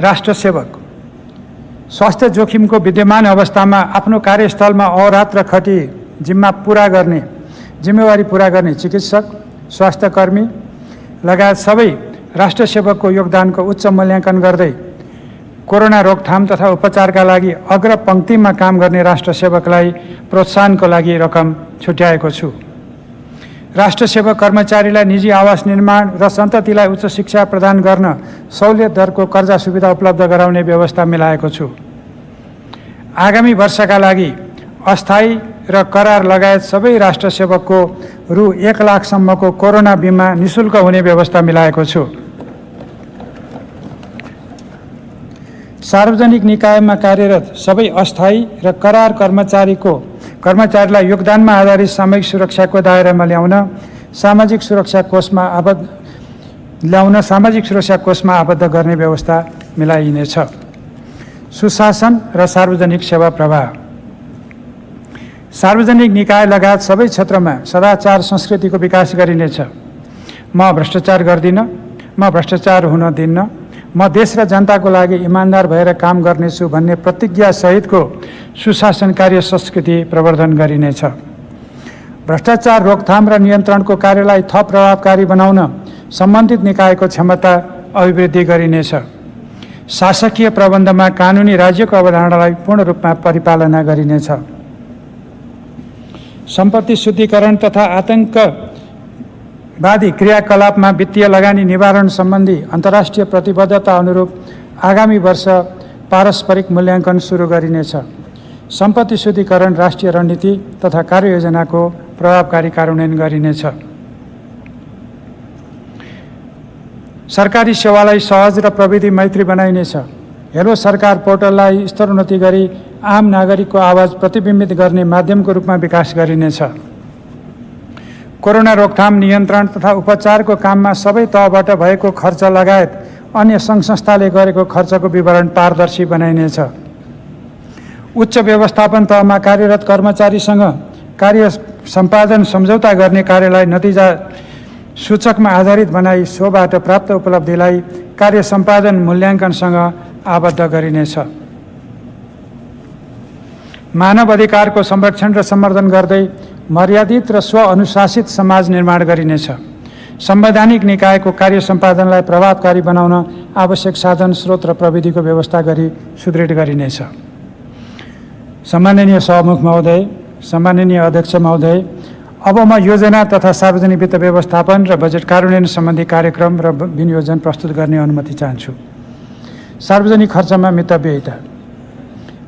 राष्ट्र सेवक स्वास्थ्य जोखिमको विद्यमान अवस्थामा आफ्नो कार्यस्थलमा अहोरात्र खटी जिम्मेवारी पूरा गर्ने चिकित्सक, स्वास्थ्यकर्मी लगायत सबै राष्ट्र सेवकको योगदानको उच्च मूल्याङ्कन गर्दै कोरोना रोकथाम तथा उपचारका लागि अग्रपङ्क्तिमा काम गर्ने राष्ट्र सेवकलाई प्रोत्साहनको लागि रकम छुट्याएको छु। राष्ट्र सेवक कर्मचारीलाई निजी आवास निर्माण र सन्ततिलाई उच्च शिक्षा प्रदान गर्न सहुलियत दरको कर्जा सुविधा उपलब्ध गराउने व्यवस्था मिलाएको छु। आगामी वर्षका लागि अस्थायी र करार लगायत सबै राष्ट्र सेवकको रु 1 लाखसम्मको कोरोना बिमा निशुल्क हुने व्यवस्था मिलाएको छु। सार्वजनिक निकायमा कार्यरत सबै अस्थायी र करार कर्मचारीलाई योगदानमा आधारित सामूहिक सुरक्षाको दायरामा ल्याउन सामाजिक सुरक्षा कोषमा आबद्ध गर्ने व्यवस्था मिलाइनेछ। सुशासन र सार्वजनिक सेवा प्रवाह। सार्वजनिक निकाय लगायत सबै क्षेत्रमा सदाचार संस्कृतिको विकास गरिनेछ। म भ्रष्टाचार गर्दिनँ, म भ्रष्टाचार हुन दिन्न, म देश र जनताको लागि इमान्दार भएर काम गर्नेछु भन्ने प्रतिज्ञा सहितको सुशासन कार्य संस्कृति प्रवर्धन गरिनेछ। भ्रष्टाचार रोकथाम र नियन्त्रणको कार्यलाई थप प्रभावकारी बनाउन सम्बन्धित निकायको क्षमता अभिवृद्धि गरिनेछ। शासकीय प्रबन्धमा कानुनी राज्यको अवधारणालाई पूर्ण रूपमा परिपालना गरिनेछ। सम्पत्ति शुद्धिकरण तथा आतंकवादी क्रियाकलापमा वित्तीय लगानी निवारण सम्बन्धी अन्तर्राष्ट्रिय प्रतिबद्धता अनुरूप आगामी वर्ष पारस्परिक मूल्याङ्कन सुरु गरिनेछ। सम्पत्ति शुद्धिकरण राष्ट्रिय रणनीति तथा कार्ययोजनाको प्रभावकारी कार्यान्वयन गरिनेछ। सरकारी सेवालाई सहज र प्रविधि मैत्री बनाइनेछ। हेलो सरकार पोर्टललाई स्तरोन्नति गरी आम नागरिकको आवाज प्रतिबिम्बित गर्ने माध्यमको रूपमा विकास गरिनेछ। कोरोना रोकथाम नियन्त्रण तथा उपचारको काममा सबै तहबाट भएको खर्च लगायत अन्य सङ्घ संस्थाले गरेको खर्चको विवरण पारदर्शी बनाइनेछ। उच्च व्यवस्थापन तहमा कार्यरत कर्मचारीसँग कार्य सम्पादन सम्झौता गर्ने कार्यलाई नतिजा सूचकमा आधारित बनाई सोबाट प्राप्त उपलब्धिलाई कार्य सम्पादन मूल्याङ्कनसँग आबद्ध गरिनेछ। मानव अधिकारको संरक्षण र सम्वर्धन गर्दै मर्यादित र स्वअनुशासित समाज निर्माण गरिनेछ। संवैधानिक निकायको कार्य सम्पादनलाई प्रभावकारी बनाउन आवश्यक साधन स्रोत र प्रविधिको व्यवस्था गरी सुदृढ गरिनेछ। सम्माननीय सभामुख महोदय, सम्माननीय अध्यक्ष महोदय, अब म योजना तथा सार्वजनिक वित्त व्यवस्थापन र बजेट कार्यान्वयन सम्बन्धी कार्यक्रम र विनियोजन प्रस्तुत गर्ने अनुमति चाहन्छु। सार्वजनिक खर्चमा मितव्ययिता।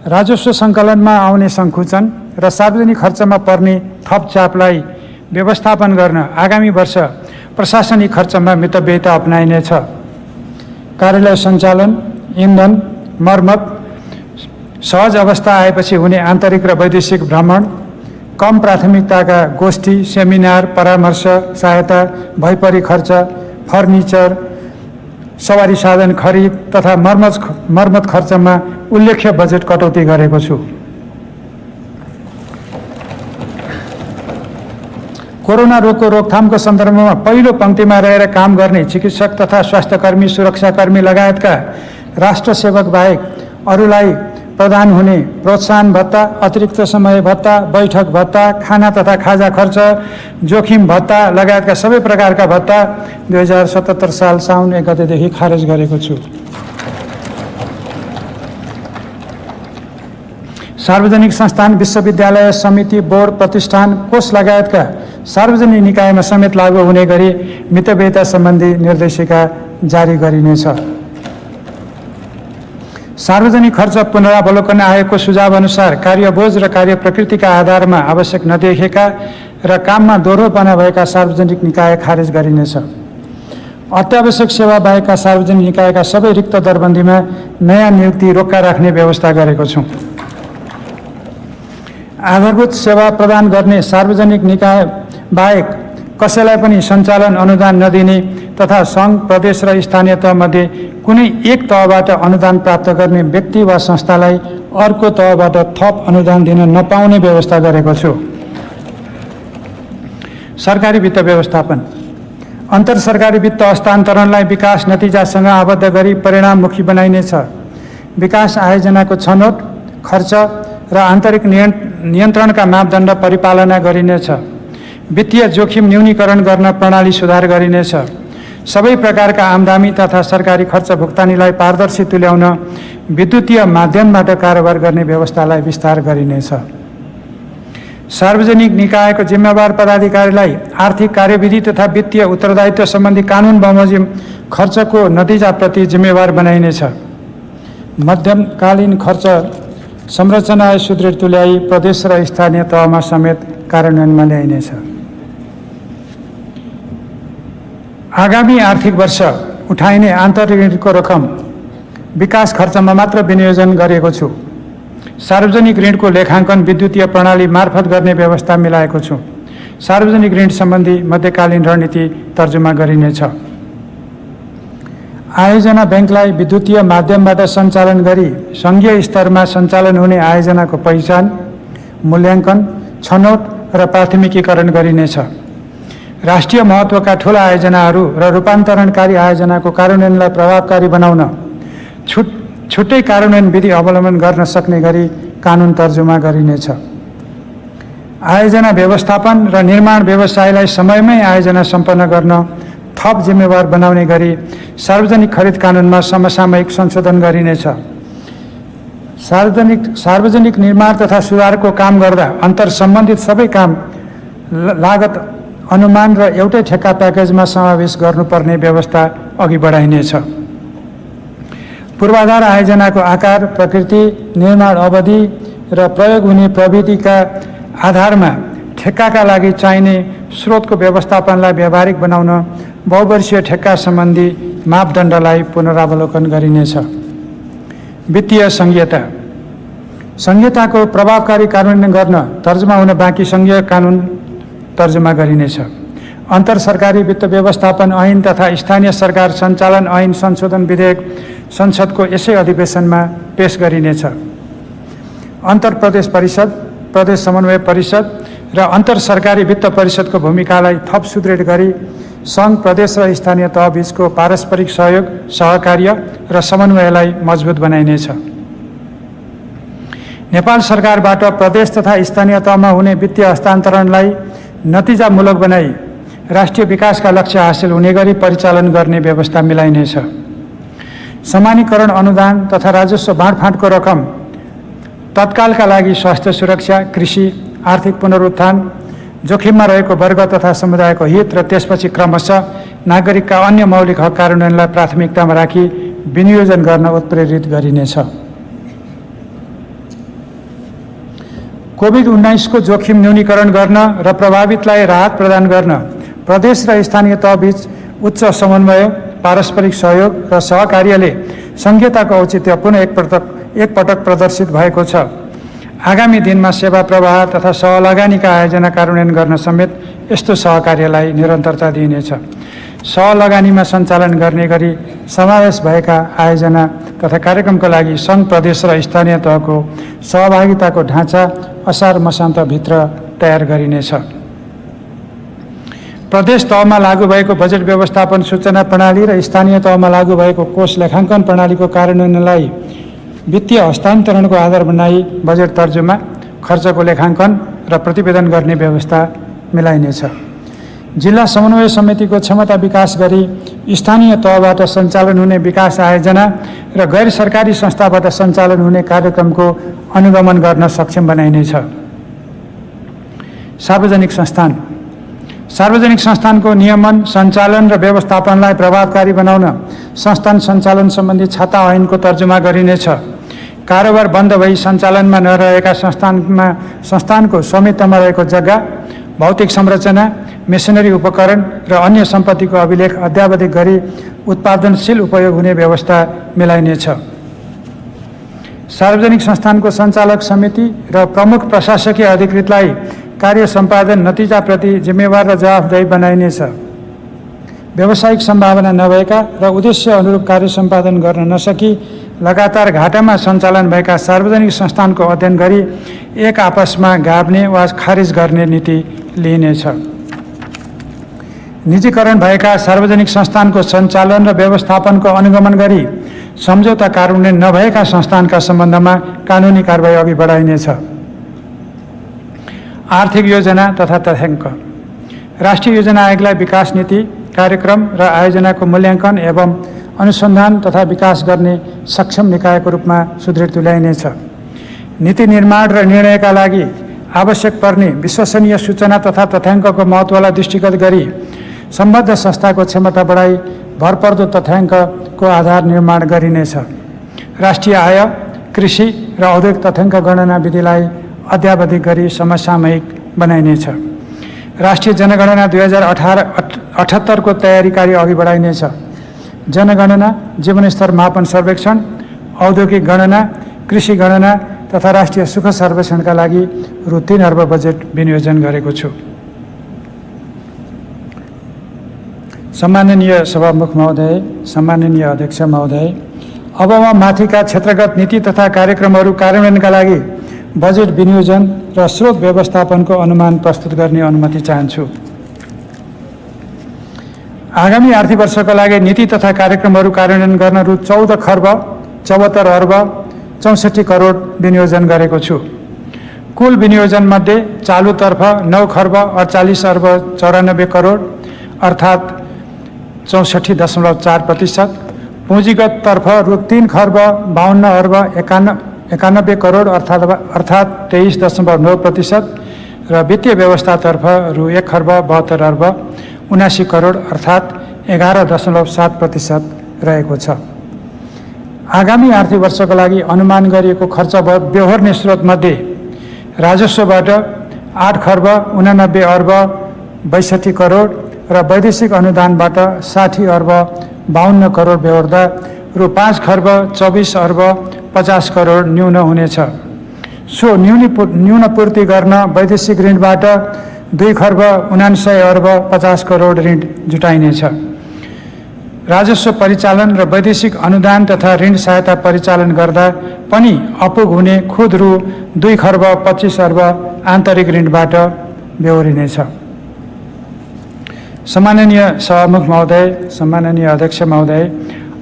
राजस्व सङ्कलनमा आउने सङ्कुचन र सार्वजनिक खर्चमा पर्ने थप चापलाई व्यवस्थापन गर्न आगामी वर्ष प्रशासनिक खर्चमा मितव्ययिता अपनाइनेछ। कार्यालय सञ्चालन, इन्धन, मर्मत, सहज अवस्था आएपछि हुने आन्तरिक र वैदेशिक भ्रमण, कम प्राथमिकताका गोष्ठी, सेमिनार, परामर्श, सहायता, भइपरी खर्च, फर्निचर, सवारी साधन खरिद तथा मर्मत खर्चमा उल्लेख्य बजेट कटौती गरेको छु। कोरोना रोगको रोकथामको सन्दर्भमा पहिलो पङ्क्तिमा रहेर काम गर्ने चिकित्सक तथा स्वास्थ्यकर्मी, सुरक्षाकर्मी लगायतका राष्ट्र सेवक बाहेक अरूलाई प्रदान हुने प्रोत्साहन भत्ता, अतिरिक्त समय भत्ता, बैठक भत्ता, खाना तथा खाजा खर्च, जोखिम भत्ता लगायतका सबै प्रकारका भत्ता 2077 साल साउन 1 गतेदेखि खारेज गरेको छु। सार्वजनिक संस्थान, विश्वविद्यालय, समिति, बोर्ड, प्रतिष्ठान, कोष लगायतका सार्वजनिक निकायमा समेत लागू हुने गरी मितव्ययिता सम्बन्धी निर्देशिका जारी गरिनेछ। सार्वजनिक खर्च पुनरावलोकन आयोगको सुझाव अनुसार कार्यबोझ र कार्य प्रकृतिका आधारमा आवश्यक नदेखिएका र काममा दोहोरोपना भएका सार्वजनिक निकाय खारेज गरिनेछ। अत्यावश्यक सेवा बाहेकका सार्वजनिक निकायका सबै रिक्त दरबन्दीमा नयाँ नियुक्ति रोक्का राख्ने व्यवस्था गरेको छु। आधारभूत सेवा प्रदान गर्ने सार्वजनिक निकाय बाहेक कसैलाई पनि सञ्चालन अनुदान नदिने तथा सङ्घ, प्रदेश र स्थानीय तहमध्ये कुनै एक तहबाट अनुदान प्राप्त गर्ने व्यक्ति वा संस्थालाई अर्को तहबाट थप अनुदान दिन नपाउने व्यवस्था गरेको छु। सरकारी वित्त व्यवस्थापन। अन्तर सरकारी वित्त हस्तान्तरणलाई विकास नतिजासँग आबद्ध गरी परिणाममुखी बनाइनेछ। विकास आयोजनाको छनौट, खर्च र आन्तरिक नियन्त्रणका मापदण्ड परिपालना गरिनेछ। वित्तीय जोखिम न्यूनीकरण गर्न प्रणाली सुधार गरिनेछ। सबै प्रकारका आम्दानी तथा सरकारी खर्च भुक्तानीलाई पारदर्शी तुल्याउन विद्युतीय माध्यमबाट कारोबार गर्ने व्यवस्थालाई विस्तार गरिनेछ। सार्वजनिक निकायको जिम्मेवार पदाधिकारीलाई आर्थिक कार्यविधि तथा वित्तीय उत्तरदायित्व सम्बन्धी कानुन बमोजिम खर्चको नतिजाप्रति जिम्मेवार बनाइनेछ। मध्यमकालीन खर्च संरचना सुदृढ तुल्याई प्रदेश र स्थानीय तहमा समेत कार्यान्वयनमा ल्याइनेछ। आगामी आर्थिक वर्ष उठाइने आन्तरिक ऋणको रकम विकास खर्चमा मात्र विनियोजन गरेको छु। सार्वजनिक ऋणको लेखाङ्कन विद्युतीय प्रणाली मार्फत गर्ने व्यवस्था मिलाएको छु। सार्वजनिक ऋण सम्बन्धी मध्यकालीन रणनीति तर्जुमा गरिनेछ। आयोजना ब्याङ्कलाई विद्युतीय माध्यमबाट सञ्चालन गरी सङ्घीय स्तरमा सञ्चालन हुने आयोजनाको पहिचान, मूल्याङ्कन, छनौट र प्राथमिकीकरण गरिनेछ। राष्ट्रिय महत्त्वका ठूला आयोजनाहरू र रूपान्तरणकारी आयोजनाको कार्यान्वयनलाई प्रभावकारी बनाउन छुट्टै कार्यान्वयन विधि अवलम्बन गर्न सक्ने गरी कानुन तर्जुमा गरिनेछ। आयोजना व्यवस्थापन र निर्माण व्यवसायलाई समयमै आयोजना सम्पन्न गर्न थप जिम्मेवार बनाउने गरी सार्वजनिक खरिद कानुनमा समसामयिक संशोधन गरिनेछ। सार्वजनिक निर्माण तथा सुधारको काम गर्दा अन्तर सम्बन्धित सबै काम लागत अनुमान र एउटै ठेक्का प्याकेजमा समावेश गर्नुपर्ने व्यवस्था अघि बढाइनेछ। पूर्वाधार आयोजनाको आकार, प्रकृति, निर्माण अवधि र प्रयोग हुने प्रविधिका आधारमा ठेक्काका लागि चाहिने स्रोतको व्यवस्थापनलाई व्यावहारिक बनाउन बहुवर्षीय ठेक्का सम्बन्धी मापदण्डलाई पुनरावलोकन गरिनेछ। वित्तीय संहिता, संहिताको प्रभावकारी कार्यान्वयन गर्न तर्जुमा हुन बाँकी सङ्घीय कानुन तर्जुमा गरिनेछ। अन्तर सरकारी वित्त व्यवस्थापन ऐन तथा स्थानीय सरकार सञ्चालन ऐन संशोधन विधेयक संसदको यसै अधिवेशनमा पेश गरिनेछ। अन्तर प्रदेश परिषद, प्रदेश समन्वय परिषद र अन्तर सरकारी वित्त परिषदको भूमिकालाई थप सुदृढ गरी सङ्घ, प्रदेश र स्थानीय तहबीचको पारस्परिक सहयोग, सहकार्य र समन्वयलाई मजबुत बनाइनेछ। नेपाल सरकारबाट प्रदेश तथा स्थानीय तहमा हुने वित्तीय हस्तान्तरणलाई नतिजामूलक बनाई राष्ट्रिय विकासका लक्ष्य हासिल हुने गरी परिचालन गर्ने व्यवस्था मिलाइनेछ। समानीकरण अनुदान तथा राजस्व बाँडफाँडको रकम तत्कालका लागि स्वास्थ्य सुरक्षा, कृषि, आर्थिक पुनरुत्थान, जोखिममा रहेको वर्ग तथा समुदायको हित र त्यसपछि क्रमशः नागरिकका अन्य मौलिक हक कार्यान्वयनलाई प्राथमिकतामा राखी विनियोजन गर्न उत्प्रेरित गरिनेछ। कोभिड-19 को जोखिम न्यूनीकरण गर्न र प्रभावितलाई राहत प्रदान गर्न प्रदेश र स्थानीय तहबीच उच्च समन्वय, पारस्परिक सहयोग र सहकार्यले संहिताको औचित्य पुनः एकपटक प्रदर्शित भएको छ। आगामी दिनमा सेवा प्रवाह तथा सहलगानीका आयोजना कार्यान्वयन गर्न समेत यस्तो सहकार्यलाई निरन्तरता दिइनेछ। सहलगानीमा सञ्चालन गर्ने गरी समावेश भएका आयोजना तथा कार्यक्रमका लागि सङ्घ, प्रदेश र स्थानीय तहको सहभागिताको ढाँचा असार मसान्तभित्र तयार गरिनेछ। प्रदेश तहमा लागू भएको बजेट व्यवस्थापन सूचना प्रणाली र स्थानीय तहमा लागू भएको कोष लेखाङ्कन प्रणालीको कार्यान्वयनलाई वित्तीय हस्तान्तरणको आधार बनाई बजेट तर्जुमा, खर्चको लेखाङ्कन र प्रतिवेदन गर्ने व्यवस्था मिलाइनेछ। जिल्ला समन्वय समितिको क्षमता विकास गरी स्थानीय तहबाट सञ्चालन हुने विकास आयोजना र गैर सरकारी संस्थाबाट सञ्चालन हुने कार्यक्रमको अनुगमन गर्न सक्षम बनाइनेछ। सार्वजनिक संस्थान, सार्वजनिक संस्थानको नियमन, सञ्चालन र व्यवस्थापनलाई प्रभावकारी बनाउन संस्थान सञ्चालन सम्बन्धी छाता ऐनको तर्जुमा गरिनेछ। कारोबार बन्द भई सञ्चालनमा नरहेका संस्थानको स्वामित्वमा रहेको जग्गा, भौतिक संरचना, मेसिनरी उपकरण र अन्य सम्पत्तिको अभिलेख अद्यावधिक गरी उत्पादनशील उपयोग हुने व्यवस्था मिलाइनेछ। सार्वजनिक संस्थानको सञ्चालक समिति र प्रमुख प्रशासकीय अधिकृतलाई कार्य सम्पादन नतिजाप्रति जिम्मेवार र जवाफदेही बनाइनेछ। व्यावसायिक सम्भावना नभएका र उद्देश्य अनुरूप कार्य सम्पादन गर्न नसकी लगातार घाटामा सञ्चालन भएका सार्वजनिक संस्थानको अध्ययन गरी एक आपसमा गाभ्ने वा खारिज गर्ने नीति लिइनेछ। निजीकरण भएका सार्वजनिक संस्थानको सञ्चालन र व्यवस्थापनको अनुगमन गरी सम्झौता कार्यान्वयन नभएका संस्थानका सम्बन्धमा कानुनी कारबाही अघि बढाइनेछ। आर्थिक योजना तथा तथ्याङ्क। राष्ट्रिय योजना आयोगलाई विकास नीति, कार्यक्रम र आयोजनाको मूल्याङ्कन एवं अनुसन्धान तथा विकास गर्ने सक्षम निकायको रूपमा सुदृढ तुल्याइनेछ। नीति निर्माण र निर्णयका लागि आवश्यक पर्ने विश्वसनीय सूचना तथा तथ्याङ्कको महत्त्वलाई दृष्टिगत गरी सम्बद्ध संस्थाको क्षमता बढाई भरपर्दो तथ्याङ्कको आधार निर्माण गरिनेछ। राष्ट्रिय आय, कृषि र औद्योगिक तथ्याङ्क गणना विधिलाई अद्यावधिक गरी समसामयिक बनाइनेछ। राष्ट्रिय जनगणना 2078 को तयारी कार्य अघि बढाइनेछ। जनगणना, जीवनस्तर मापन सर्वेक्षण, औद्योगिक गणना, कृषि गणना तथा राष्ट्रिय सुख सर्वेक्षणका लागि रु 3 अर्ब बजेट विनियोजन गरेको छु। सम्माननीय सभामुख महोदय, सम्माननीय अध्यक्ष महोदय, अब म माथिका क्षेत्रगत नीति तथा कार्यक्रमहरू कार्यान्वयनका लागि बजेट विनियोजन र स्रोत व्यवस्थापनको अनुमान प्रस्तुत गर्ने अनुमति चाहन्छु। आगामी आर्थिक वर्षका लागि नीति तथा कार्यक्रमहरू कार्यान्वयन गर्न रु 14 खर्ब 74 अर्ब 64 करोड विनियोजन गरेको छु। कुल विनियोजन मध्ये चालुतर्फ 9 खर्ब 48 अर्ब 94 करोड अर्थात् 64.4%, पुँजीगत तर्फ रु 3 खर्ब 52 अर्ब 91 करोड अर्थात् 23.9% र वित्तीय व्यवस्थातर्फ रु 1 खर्ब 72 अर्ब 79 करोड अर्थात् 11.7% रहेको छ। आगामी आर्थिक वर्षका लागि अनुमान गरिएको खर्च व्यवहार्ने स्रोतमध्ये राजस्वबाट 8 खर्ब 89 अर्ब 62 करोड र वैदेशिक अनुदानबाट 60 अर्ब 52 करोड बेहोर्दा रु 5 खर्ब 24 अर्ब 50 करोड न्यून हुनेछ। सो न्यून पूर्ति गर्न वैदेशिक ऋणबाट 2 खर्ब 79 अर्ब 50 करोड ऋण जुटाइनेछ। राजस्व परिचालन र वैदेशिक अनुदान तथा ऋण सहायता परिचालन गर्दा पनि अपुग हुने खुद रु 2 खर्ब 25 अर्ब आन्तरिक ऋणबाट बेहोरिनेछ। सम्माननीय सभामुख महोदय, सम्माननीय अध्यक्ष महोदय,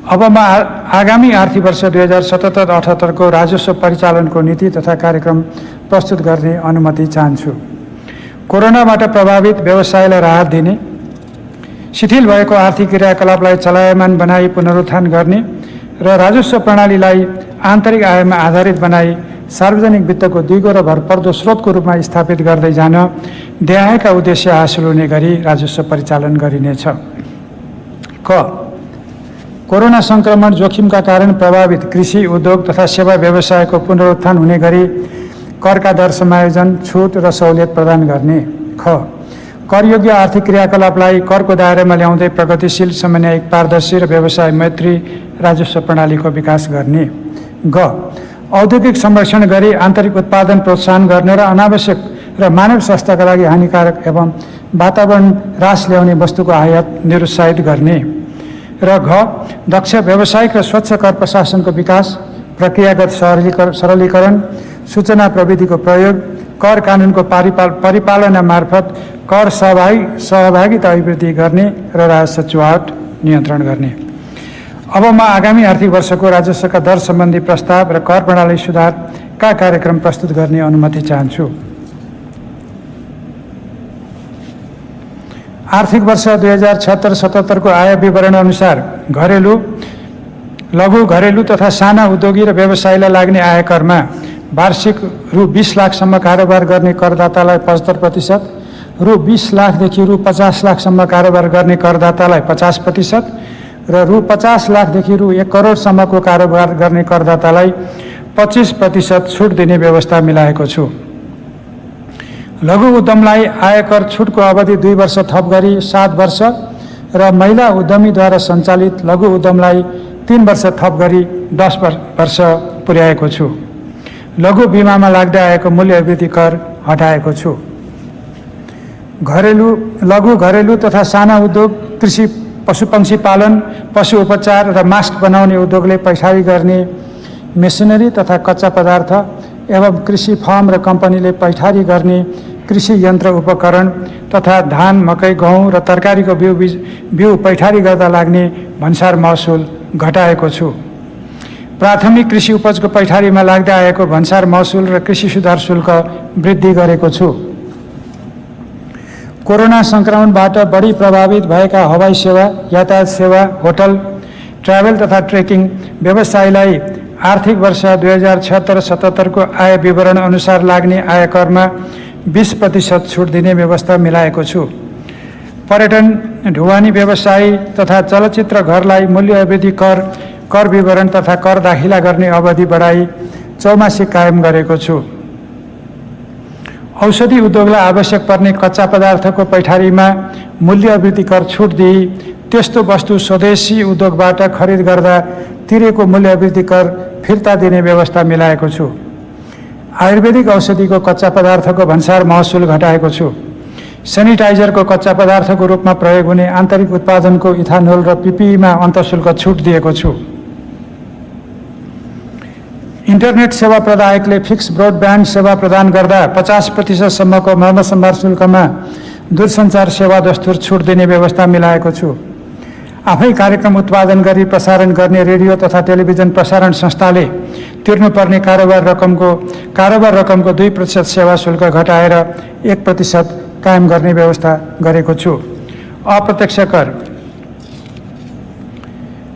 अब म आगामी आर्थिक वर्ष 2077-78 को राजस्व परिचालनको नीति तथा कार्यक्रम प्रस्तुत गर्ने अनुमति चाहन्छु। कोरोनाबाट प्रभावित व्यवसायलाई राहत दिने, शिथिल भएको आर्थिक क्रियाकलापलाई चलायमान बनाई पुनरुत्थान गर्ने र राजस्व प्रणालीलाई आन्तरिक आयमा आधारित बनाई सार्वजनिक वित्तको दिगो र भरपर्दो स्रोतको रूपमा स्थापित गर्दै जान देहायका उद्देश्य हासिल हुने गरी राजस्व परिचालन गरिनेछ। क कोरोना संक्रमण जोखिमका कारण प्रभावित कृषि, उद्योग तथा सेवा व्यवसायको पुनरुत्थान हुने गरी करका दर समायोजन, छुट र सहुलियत प्रदान गर्ने। ख करयोग्य आर्थिक क्रियाकलापलाई करको दायरामा ल्याउँदै प्रगतिशील, समन्वयिक, पारदर्शी र व्यवसाय मैत्री राजस्व प्रणालीको विकास गर्ने। ग औद्योगिक संरक्षण गरी आन्तरिक उत्पादन प्रोत्साहन गर्ने र अनावश्यक र मानव स्वास्थ्यका लागि हानिकारक एवं वातावरण ह्रास ल्याउने वस्तुको आयात निरुत्साहित गर्ने। र घ दक्ष व्यावसायिक र स्वच्छ कर प्रशासनको विकास, प्रक्रियागत सरलीकरण, सूचना प्रविधिको प्रयोग, कर कानुनको परिपालना मार्फत कर सहभागिता अभिवृद्धि गर्ने र राजस्व चुहावट नियन्त्रण गर्ने। अब म आगामी आर्थिक वर्षको राजस्वका दर सम्बन्धी प्रस्ताव र कर प्रणाली सुधारका कार्यक्रम प्रस्तुत गर्ने अनुमति चाहन्छु। आर्थिक वर्ष 2076-77 को आय विवरण अनुसार घरेलु, लघु घरेलु तथा साना उद्योगी र व्यवसायीलाई लाग्ने आयकरमा वार्षिक रु 20 लाखसम्म कारोबार गर्ने करदातालाई 75%, रु 20 लाखदेखि रु 50 लाखसम्म कारोबार गर्ने करदातालाई 50% र रु 50 लाखदेखि रु 1 करोडसम्मको कारोबार गर्ने करदातालाई 25% छुट दिने व्यवस्था मिलाएको छु। लघु उद्यमलाई आयकर छुटको अवधि 2 वर्ष थप गरी 7 वर्ष र महिला उद्यमीद्वारा सञ्चालित लघु उद्यमलाई 3 वर्ष थप गरी 10 वर्ष पुर्याएको छु। लघु बिमामा लाग्दै आएको मूल्य वृद्धि कर हटाएको छु। लघु घरेलु तथा साना उद्योग, कृषि, पशुपक्षी पालन, पशु उपचार र मास्क बनाउने उद्योगले पैठारी गर्ने मेसिनरी तथा कच्चा पदार्थ एवं कृषि फार्म र कम्पनीले पैठारी गर्ने कृषि यन्त्र उपकरण तथा धान, मकै, गहुँ र तरकारीको बिउ पैठारी गर्दा लाग्ने भन्सार महसुल घटाएको छु। प्राथमिक कृषि उपजको पैठारीमा लाग्दै आएको भन्सार महसुल र कृषि सुधार शुल्क वृद्धि गरेको छु। कोरोना संक्रमणबाट बढी प्रभावित भएका हवाई सेवा, यातायात सेवा, होटल, ट्राभल तथा ट्रेकिङ व्यवसायलाई आर्थिक वर्ष 2076-77 को आय विवरण अनुसार लाग्ने आयकरमा 20% छुट दिने व्यवस्था मिलाएको छु। पर्यटन, ढुवानी व्यवसाय तथा चलचित्र घरलाई मूल्य अवधि कर विवरण तथा कर दाखिला गर्ने अवधि बढाई 4 मासिक कायम गरेको छु। औषधि उद्योगलाई आवश्यक पर्ने कच्चा पदार्थको पैठारीमा मूल्य अवधि कर छुट दिई त्यस्तो वस्तु स्वदेशी उद्योगबाट खरिद गर्दा तिरेको मूल्य अवधि कर फिर्ता दिने व्यवस्था मिलाएको छु। आयुर्वेदिक औषधिको कच्चा पदार्थको भन्सार महसुल घटाएको छु। सेनिटाइजरको कच्चा पदार्थको रूपमा प्रयोग हुने आन्तरिक उत्पादनको इथानोल र पिपिईमा अन्तःशुल्क छुट दिएको छु। इन्टरनेट सेवा प्रदायकले फिक्स ब्रोडब्यान्ड सेवा प्रदान गर्दा 50% सम्मको मर्मसम्भार शुल्कमा दूरसञ्चार सेवा दस्तुर छुट दिने व्यवस्था मिलाएको छु। आफै कार्यक्रम उत्पादन गरी प्रसारण गर्ने रेडियो तथा टेलिभिजन प्रसारण संस्थाले तिर्नुपर्ने कारोबार रकमको 2% सेवा शुल्क घटाएर 1% कायम गर्ने व्यवस्था गरेको छु। अप्रत्यक्ष कर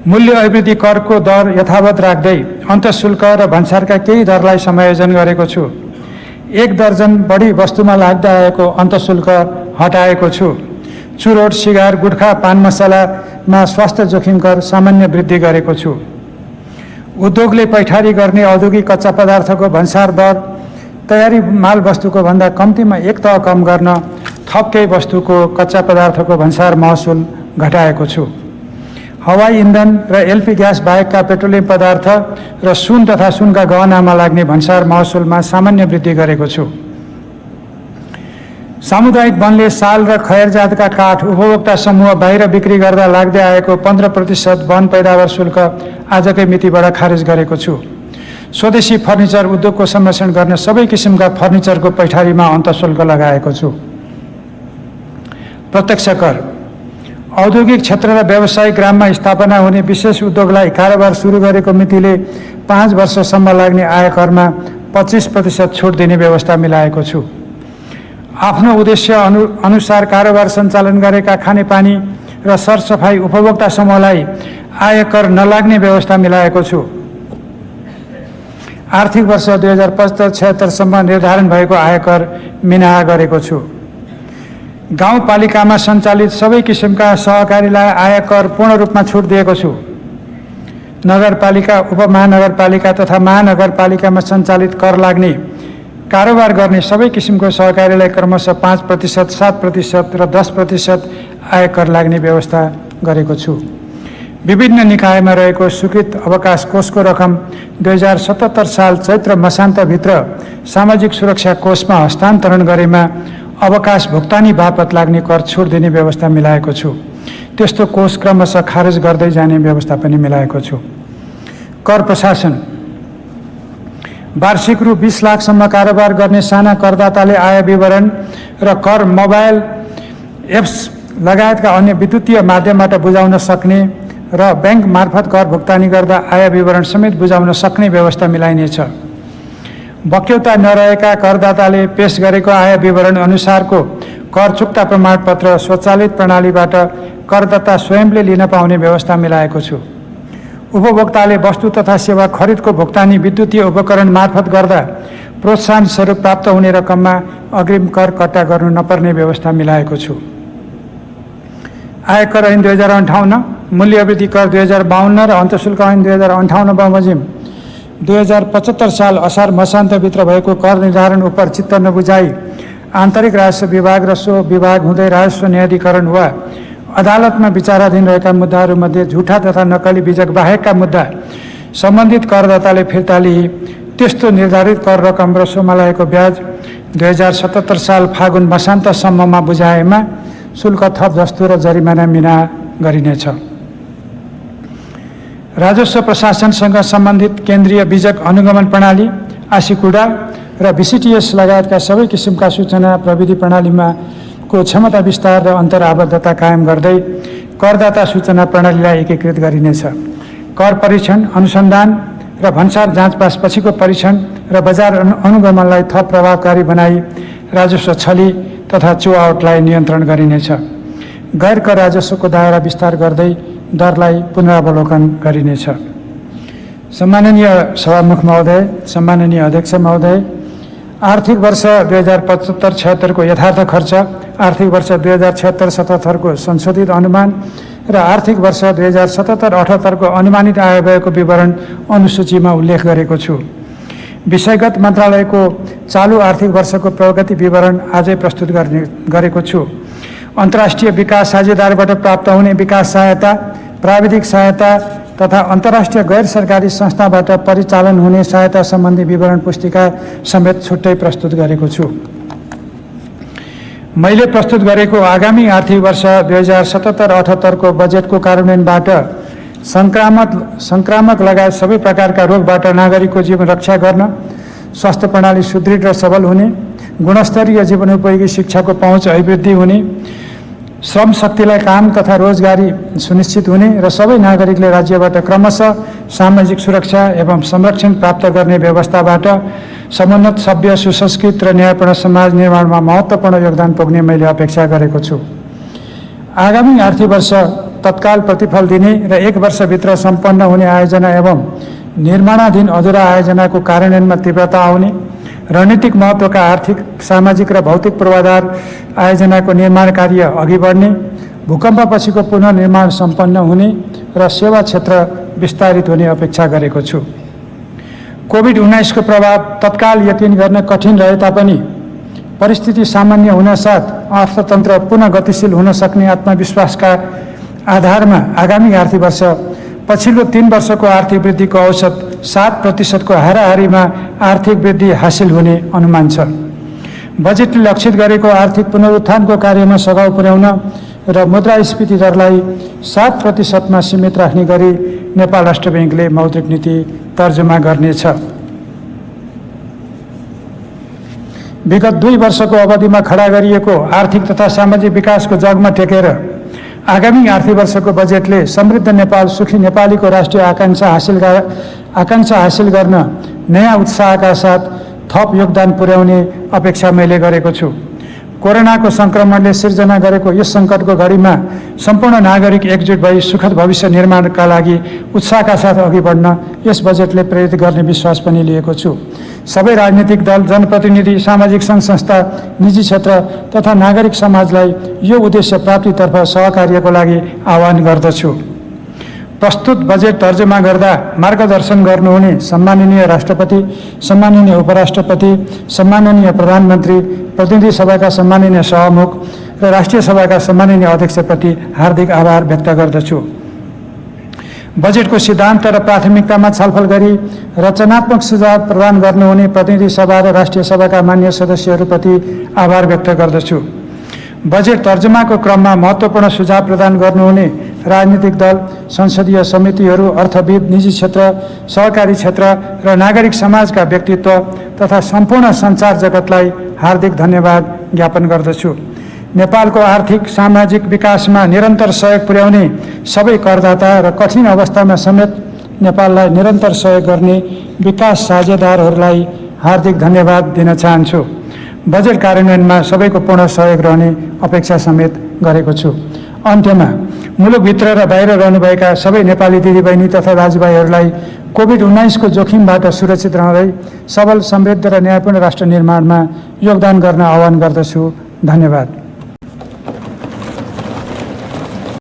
मूल्य अभिवृद्धि करको दर यथावत राख्दै अन्तःशुल्क र भन्सारका केही दरलाई समायोजन गरेको छु। 1 दर्जन बढी वस्तुमा लाग्दै आएको अन्तःशुल्क हटाएको छु। चुरोट, सिगार, गुटखा, पान मसलामा स्वास्थ्य जोखिम कर सामान्य वृद्धि गरेको छु। उद्योगले पैठारी गर्ने औद्योगिक कच्चा पदार्थको भन्सार दर तयारी माल वस्तुको भन्दा कम्तीमा 1 तह कम गर्न थप केही वस्तुको कच्चा पदार्थको भन्सार महसुल घटाएको छु। हवाई इन्धन र एलपी ग्यास बाहेकका पेट्रोलियम पदार्थ र सुन तथा सुनका गहनामा लाग्ने भन्सार महसुलमा सामान्य वृद्धि गरेको छु। सामुदायिक वनले साल र खयर जातका काठ उपभोक्ता समूह बाहिर बिक्री गर्दा लाग्दै आएको 15% वन पैदावार शुल्क आजकै मितिबाट खारेज गरेको छु। स्वदेशी फर्निचर उद्योगको संरक्षण गर्न सबै किसिमका फर्निचरको पैठारीमा अन्तःशुल्क लगाएको छु। प्रत्यक्ष कर औद्योगिक क्षेत्र र व्यावसायिक ग्राममा स्थापना हुने विशेष उद्योगलाई कारोबार सुरु गरेको मितिले 5 वर्षसम्म लाग्ने आयकरमा 25% छुट दिने व्यवस्था मिलाएको छु। आफ्नो उद्देश्य अनुसार कारोबार सञ्चालन गरेका खानेपानी र सरसफाई उपभोक्ता समूहलाई आयकर नलाग्ने व्यवस्था मिलाएको छु। आर्थिक वर्ष 2075-76 सम्म निर्धारण भएको आयकर मिनाहा गरेको छु। गाउँपालिकामा सञ्चालित सबै किसिमका सहकारीलाई आयकर पूर्ण रूपमा छुट दिएको छु। नगरपालिका, उपमहानगरपालिका तथा महानगरपालिकामा सञ्चालित कर लाग्ने कारोबार गर्ने सबै किसिमको सहकारीलाई क्रमशः 5%, 7% र 10% आयकर लाग्ने व्यवस्था गरेको छु। विभिन्न निकायमा रहेको स्वीकृत अवकाश कोषको रकम 2077 साल चैत्र मसान्तभित्र सामाजिक सुरक्षा कोषमा हस्तान्तरण गरेमा अवकाश भुक्तानी बापत लाग्ने कर छुट दिने व्यवस्था मिलाएको छु। त्यस्तो कोष क्रमशः खारेज गर्दै जाने व्यवस्था पनि मिलाएको छु। कर प्रशासन वार्षिक रु 20 लाखसम्म कारोबार गर्ने साना करदाताले आय विवरण र कर मोबाइल एप्स लगायतका अन्य विद्युतीय माध्यमबाट बुझाउन सक्ने र ब्याङ्क मार्फत कर भुक्तानी गर्दा आय विवरण समेत बुझाउन सक्ने व्यवस्था मिलाइनेछ। बक्यौता नरहेका करदाताले पेश गरेको आय विवरण अनुसारको कर चुक्ता प्रमाणपत्र स्वचालित प्रणालीबाट करदाता स्वयंले लिन पाउने व्यवस्था मिलाएको छु। उपभोक्ताले वस्तु तथा सेवा खरिदको भुक्तानी विद्युतीय उपकरण मार्फत गर्दा प्रोत्साहन स्वरूप प्राप्त हुने रकममा अग्रिम कर कट्टा गर्नु नपर्ने व्यवस्था मिलाएको छु। आयकर ऐन 2058, मूल्य वृद्धि कर 2052 र अन्तःशुल्क ऐन 2058 बमोजिम 2075 साल असार मसान्तभित्र भएको कर निर्धारण उप चित्त नबुझाई आन्तरिक राजस्व विभाग र सो विभाग हुँदै राजस्व न्यायाधिकरण वा अदालतमा विचाराधीन रहेका मुद्दाहरूमध्ये झुठा तथा नक्कली बीजक बाहेकका मुद्दा सम्बन्धित करदाताले फिर्ता लिई त्यस्तो निर्धारित कर रकम र सोमा लागेको ब्याज 2077 साल फागुन मसान्तसम्ममा बुझाएमा शुल्क थप दस्तुर र जरिमाना मिना गरिनेछ। राजस्व प्रशासनसँग सम्बन्धित केन्द्रीय बीजक अनुगमन प्रणाली आसिकुडा र VCTS लगायतका सबै किसिमका सूचना प्रविधि प्रणालीमा को क्षमता विस्तार र अन्तर्आबद्धता कायम गर्दै करदाता सूचना प्रणालीलाई एकीकृत गरिनेछ। कर परीक्षण, अनुसन्धान र भन्सार जाँचपास पछिको परीक्षण र बजार अनुगमनलाई थप प्रभावकारी बनाई राजस्व छली तथा चुआउटलाई नियन्त्रण गरिनेछ। गैर कर राजस्वको दायरा विस्तार गर्दै दरलाई पुनरावलोकन गरिनेछ। सम्माननीय सभामुख महोदय, सम्माननीय अध्यक्ष महोदय, आर्थिक वर्ष 2075-76 को यथार्थ खर्च, आर्थिक वर्ष 2076-77 को संशोधित अनुमान र आर्थिक वर्ष 2077-78 को अनुमानित आय व्ययको विवरण अनुसूचीमा उल्लेख गरेको छु। विषयगत मन्त्रालयको चालू आर्थिक वर्षको प्रगति विवरण आजै प्रस्तुत गरेको छु। अन्तर्राष्ट्रिय विकास साझेदारबाट प्राप्त हुने विकास सहायता, प्राविधिक सहायता तथा अन्तर्राष्ट्रिय गैर सरकारी संस्थाबाट परिचालन हुने सहायता सम्बन्धी विवरण पुस्तिका समेत छुट्टै प्रस्तुत गरेको छु। मैले प्रस्तुत गरेको आगामी आर्थिक वर्ष 2077-78 को बजेटको कार्यान्वयनबाट संक्रामक लगायत सबै प्रकारका रोगबाट नागरिकको जीवन रक्षा गर्न, स्वास्थ्य प्रणाली सुदृढ र सबल हुने, गुणस्तरीय जीवनोपयोगी शिक्षाको पहुँच अभिवृद्धि हुने, श्रम शक्तिलाई काम तथा रोजगारी सुनिश्चित हुने र सबै नागरिकले राज्यबाट क्रमशः सामाजिक सुरक्षा एवं संरक्षण प्राप्त गर्ने व्यवस्थाबाट समुन्नत, सभ्य, सुसंस्कृत र न्यायपूर्ण समाज निर्माणमा महत्त्वपूर्ण योगदान पुग्ने मैले अपेक्षा गरेको छु। आगामी आर्थिक वर्ष तत्काल प्रतिफल दिने र 1 वर्षभित्र सम्पन्न हुने आयोजना एवं निर्माणाधीन अधुरा आयोजनाको कार्यान्वयनमा तीव्रता आउने, रणनीतिक महत्त्वका आर्थिक, सामाजिक र भौतिक पूर्वाधार आयोजनाको निर्माण कार्य अघि बढ्ने, भूकम्पपछिको पुनर्निर्माण सम्पन्न हुने र सेवा क्षेत्र विस्तारित हुने अपेक्षा गरेको छु। कोभिड-19 को प्रभाव तत्काल यकिन गर्न कठिन रहे तापनि परिस्थिति सामान्य हुनसाथ अर्थतन्त्र पुनः गतिशील हुन सक्ने आत्मविश्वासका आधारमा आगामी आर्थिक वर्ष पछिल्लो 3 वर्षको आर्थिक वृद्धिको औसत 7% को हाराहारीमा आर्थिक वृद्धि हासिल हुने अनुमान छ। बजेटले लक्षित गरेको आर्थिक पुनरुत्थानको कार्यमा सघाउ पुर्याउन र मुद्रास्फीति दरलाई 7% मा सीमित राख्ने गरी नेपाल राष्ट्र बैंकले मौद्रिक नीति तर्जुमा गर्नेछ। विगत 2 वर्षको अवधिमा खडा गरिएको आर्थिक तथा सामाजिक विकासको जगमा टेकेर आगामी आर्थिक वर्षको बजेटले समृद्ध नेपाल, सुखी नेपालीको राष्ट्रिय आकांक्षा हासिल गर्न नयाँ उत्साहका साथ थप योगदान पुर्याउने अपेक्षा मैले गरेको छु। कोरोनाको संक्रमणले सिर्जना गरेको यस सङ्कटको घडीमा सम्पूर्ण नागरिक एकजुट भई सुखद भविष्य निर्माणका लागि उत्साहका साथ अघि बढ्न यस बजेटले प्रेरित गर्ने विश्वास पनि लिएको छु। सबै राजनीतिक दल, जनप्रतिनिधि, सामाजिक सङ्घ संस्था, निजी क्षेत्र तथा नागरिक समाजलाई यो उद्देश्य प्राप्तितर्फ सहकार्यको लागि आह्वान गर्दछु। प्रस्तुत बजेट तर्जुमा गर्दा मार्गदर्शन गर्नुहुने सम्माननीय राष्ट्रपति, सम्माननीय उपराष्ट्रपति, सम्माननीय प्रधानमन्त्री, प्रतिनिधि सभाका सम्माननीय सभामुख र राष्ट्रिय सभाका सम्माननीय अध्यक्षप्रति हार्दिक आभार व्यक्त गर्दछु। बजेटको सिद्धान्त र प्राथमिकतामा छलफल गरी रचनात्मक सुझाव प्रदान गर्नुहुने प्रतिनिधि सभा र राष्ट्रिय सभाका मान्य सदस्यहरूप्रति आभार व्यक्त गर्दछु। बजेट तर्जुमाको क्रममा महत्त्वपूर्ण सुझाव प्रदान गर्नुहुने राजनीतिक दल, संसदीय समितिहरू, अर्थविद, निजी क्षेत्र, सहकारी क्षेत्र र नागरिक समाजका व्यक्तित्व तथा सम्पूर्ण सञ्चार जगतलाई हार्दिक धन्यवाद ज्ञापन गर्दछु। नेपालको आर्थिक, सामाजिक विकासमा निरन्तर सहयोग पुर्याउने सबै करदाता र कठिन अवस्थामा समेत नेपाललाई निरन्तर सहयोग गर्ने विकास साझेदारहरूलाई हार्दिक धन्यवाद दिन चाहन्छु। बजेट कार्यान्वयनमा सबैको पूर्ण सहयोग रहने अपेक्षा समेत गरेको छु। अन्त्यमा मुलुकभित्र र बाहिर रहनुभएका सबै नेपाली दिदीबहिनी तथा दाजुभाइहरूलाई कोभिड-19 को जोखिमबाट सुरक्षित रहँदै सबल, समृद्ध र न्यायपूर्ण राष्ट्र निर्माणमा योगदान गर्न आह्वान गर्दछु। धन्यवाद।